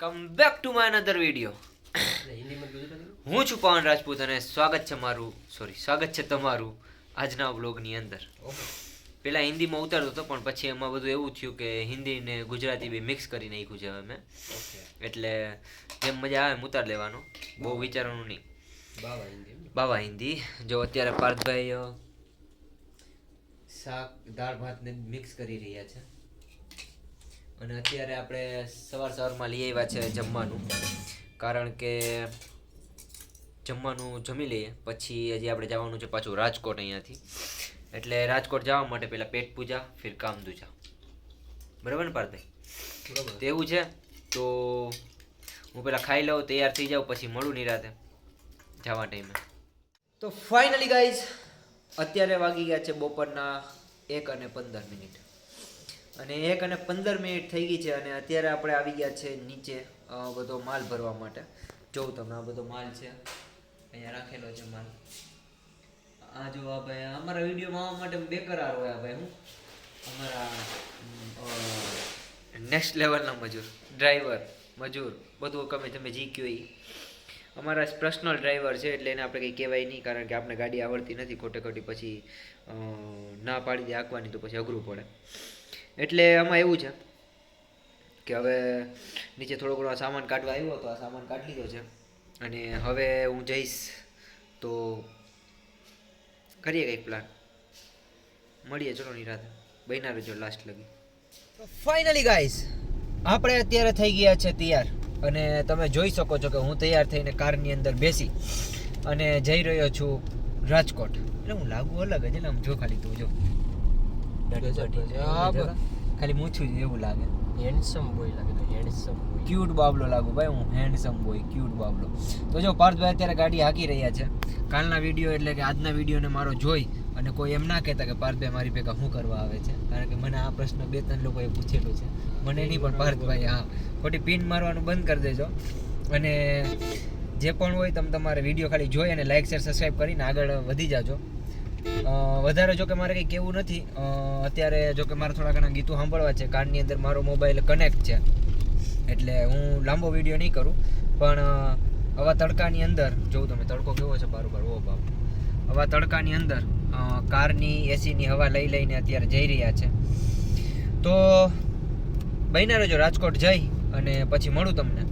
Welcome back to my another video. હું છું પવન રાજપૂત અને સ્વાગત છે તમારું આજના વ્લોગની અંદર. પેલા હિન્દીમાં ઉતારતો હતો પણ પછી એમાં બધું એવું થયું કે હિન્દી ને ગુજરાતી બી મિક્સ કરી નાખ્યું છે હવે મેં. એટલે જેમ મજા આવે એમ ઉતાર લેવાનો, બહુ વિચારવાનું નહીં. બાવા હિન્દી. જો અત્યારે પાર્થભાઈ શાક દાળ ભાત ને મિક્સ કરી રહ્યા છે અને અત્યારે આપણે સવારમાં લઈ આવ્યા છે જમવાનું, કારણ કે જમવાનું જમી લઈએ પછી હજી આપણે જવાનું છે પાછું રાજકોટ અહીંયાથી. એટલે રાજકોટ જવા માટે પહેલાં પેટ પૂજા ફિર કામ દૂજા. બરાબર ને પાર્થભાઈ? તો એવું છે તો હું પહેલાં ખાઈ લઉં, તૈયાર થઈ જાઉં, પછી મળું નિરાતે જવા ટાઈમે. તો ફાઇનલી ગાઈઝ અત્યારે વાગી ગયા છે બપોરના 1:15 અને 1:15 થઈ ગઈ છે અને અત્યારે આપણે આવી ગયા છે નીચે બધો માલ ભરવા માટે. જોઉં તમને આ બધો માલ છે અહીંયા રાખેલો છે માલ. આ જો આ ભાઈ અમારા વિડીયોમાં આવવા માટે બેકરાર હોય આ ભાઈ. હું અમારા નેક્સ્ટ લેવલના ડ્રાઈવર મજૂર બધું તમે જી કયો એ અમારા પર્સનલ ડ્રાઈવર છે, એટલે એને આપણે કંઈ કહેવાય નહીં, કારણ કે આપણે ગાડી આવડતી નથી. ખોટી પછી ના પાડી દે આંકવાની તો પછી અઘરું પડે. એટલે આમાં એવું છે કે હવે નીચે થોડો ઘણો સામાન કાઢવા આવ્યો હતો, આ સામાન કાઢી લીધો છે અને હવે હું જઈશ તો કરીએ કંઈક પ્લાન. મળીએ ચલો નિરાતે, બન્યા રહેજો લાસ્ટ લગી. ફાઇનલી ગાઈઝ આપણે અત્યારે થઈ ગયા છે તૈયાર અને તમે જોઈ શકો છો કે હું તૈયાર થઈને કારની અંદર બેસી અને જઈ રહ્યો છું રાજકોટ. એટલે હું લાગુ અલગ જ, એટલે આમ જો ખાલી તું જો ખાલી મૂછું જ એવું લાગે. હેન્ડસમ બોય લાગે તો હેન્ડસમ બોય. ક્યુટ બાબલો લાગુ ભાઈ, હું હેન્ડસમ બોય, ક્યુટ બાબલો. તો જો પાર્થભાઈ અત્યારે ગાડી હાંકી રહ્યા છે. કાલના વિડીયો એટલે કે આજના વિડીયોને મારો જોઈ અને કોઈ એમ ના કહેતા કે પાર્થભાઈ મારી ભેગા શું કરવા આવે છે, કારણ કે મને આ પ્રશ્ન 2-3 લોકોએ પૂછેલું છે. મને નહીં પણ પાર્થભાઈ હા ખોટી પિન મારવાનું બંધ કરી દેજો અને જે પણ હોય તમે તમારે વિડીયો ખાલી જોઈ અને લાઈક શેર સબસ્ક્રાઈબ કરીને આગળ વધી જાજો. વધારે જો કે મારે કંઈ કહેવું નથી અત્યારે. જો કે મારે થોડા ઘણા ગીતો સાંભળવા છે, કારની અંદર મારો મોબાઈલ કનેક્ટ છે, એટલે હું લાંબો વિડીયો નહીં કરું. પણ આવા તડકાની અંદર જોઉં તમે તડકો કેવો છે બારોબાર, ઓ બાપ. આવા તડકાની અંદર કારની એસીની હવા લઈને અત્યારે જઈ રહ્યા છે. તો બન્યા રહેજો, રાજકોટ જઈ અને પછી મળું તમને.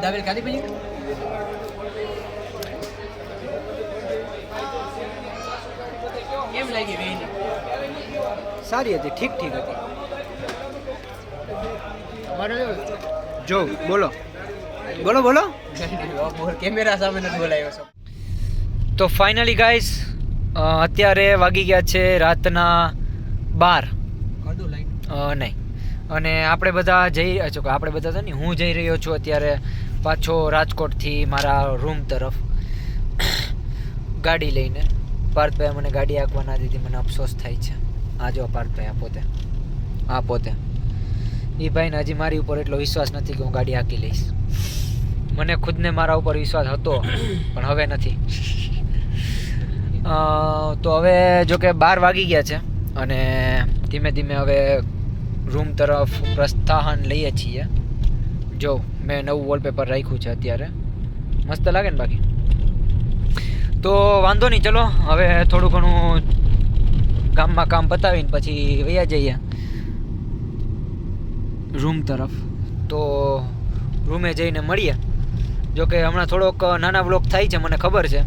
દાવેલ ખાધી પછી કેમ લાગી વેલી? સારી હતી, ઠીક હતી. અમારે જો બોલો કેમેરા સામે નથી બોલાયો છો. તો ફાઇનલી ગાઈસ અત્યારે વાગી ગયા છે રાતના 12. નહીં, અને આપણે બધા હું જઈ રહ્યો છું અત્યારે પાછો રાજકોટથી મારા રૂમ તરફ ગાડી લઈને. પાર્થભાઈ મને ગાડી આંકવા ના દીધી, મને અફસોસ થાય છે. આ જો પાર્થભાઈ આ પોતે એ ભાઈને હજી મારી ઉપર એટલો વિશ્વાસ નથી કે હું ગાડી હાંકી લઈશ. મને ખુદને મારા ઉપર વિશ્વાસ હતો પણ હવે નથી. તો હવે જો કે 12 વાગી ગયા છે અને ધીમે ધીમે હવે રૂમ તરફ પ્રસ્થાન લઈએ છીએ. જો મેં નવું વોલપેપર રાખ્યું છે અત્યારે, મસ્ત લાગે ને બાકી. તો વાંધો નહીં, ચલો હવે થોડું ઘણું ગામમાં કામ પતાવીને પછી વયા જઈએ રૂમ તરફ. તો રૂમે જઈને મળીએ. જો કે હમણાં થોડોક નાના બ્લોક થાય છે મને ખબર છે,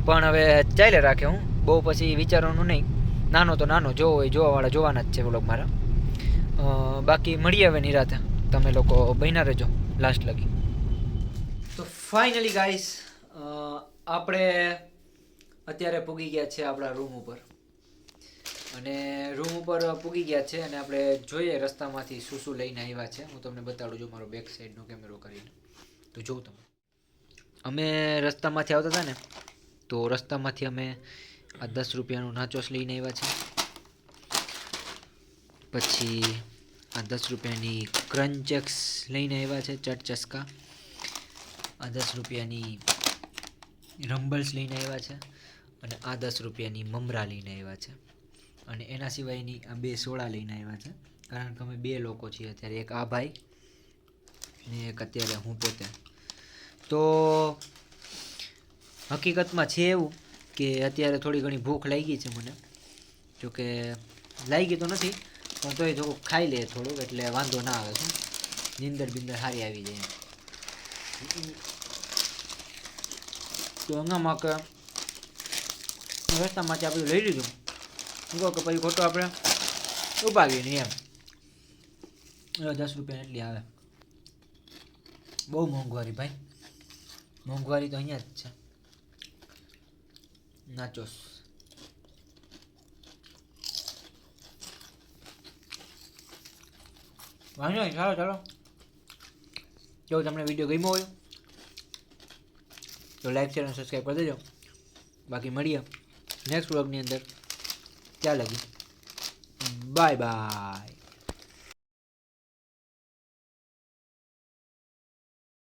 પણ હવે ચાલે રાખે. હું બહુ પછી વિચારવાનું નહીં, નાનો તો નાનો, જોવાવાળા જોવાના જ છે બ્લોગ મારા. બાકી મળીએ હવે નિરાતે, તમે લોકો બન્યા રહેજો લાસ્ટ લગી. તો ફાઇનલી ગાઈસ આપણે અત્યારે પૂગી ગયા છે આપણા રૂમ ઉપર અને રૂમ ઉપર પૂગી ગયા છે અને આપણે જોઈએ રસ્તામાંથી શું લઈને આવ્યા છે. હું તમને બતાડું છું મારો બેક સાઈડનો કેમેરો કરીને, તો જોઉં તમે. અમે રસ્તામાંથી આવતા હતા ને, તો રસ્તામાંથી અમે આ 10 રૂપિયાનું નાચોસ લઈને આવ્યા છે. પછી આ 10 રૂપિયાની ક્રંચેક્સ લઈને આવ્યા છે, ચટ ચસ્કા. આ 10 રૂપિયાની રંબલ્સ લઈને આવ્યા છે, અને આ 10 રૂપિયાની મમરા લઈને આવ્યા છે, અને એના સિવાયની આ 2 સોડા લઈને આવ્યા છે, કારણ કે અમે 2 લોકો છીએ અત્યારે, એક આ ભાઈ ને એક અત્યારે હું પોતે. તો હકીકતમાં છે એવું કે અત્યારે થોડી ઘણી ભૂખ લાગી છે મને, જોકે લાગી તો નથી પણ તોય થોડુંક ખાઈ લે થોડુંક, એટલે વાંધો ના આવે છે, નીંદર બિંદર સારી આવી જાય. તો એનામાં કે રસ્તામાંથી આપણે લઈ લીધું, કહો કે પછી ખોટો આપણે ઉપાડીએ નહીં એમ. 10 રૂપિયા એટલી આવે, બહુ મોંઘવારી ભાઈ, મોંઘવારી તો અહીંયા જ છે. નાચોસ વાંધો નહીં, ચાલો જો તમને વિડીયો ગમ્યો હોય તો લાઈક શેર અને સબસ્ક્રાઈબ કરી દેજો. બાકી મળીએ નેક્સ્ટ વ્લોગની અંદર. ત્યાં લગી બાય બાય.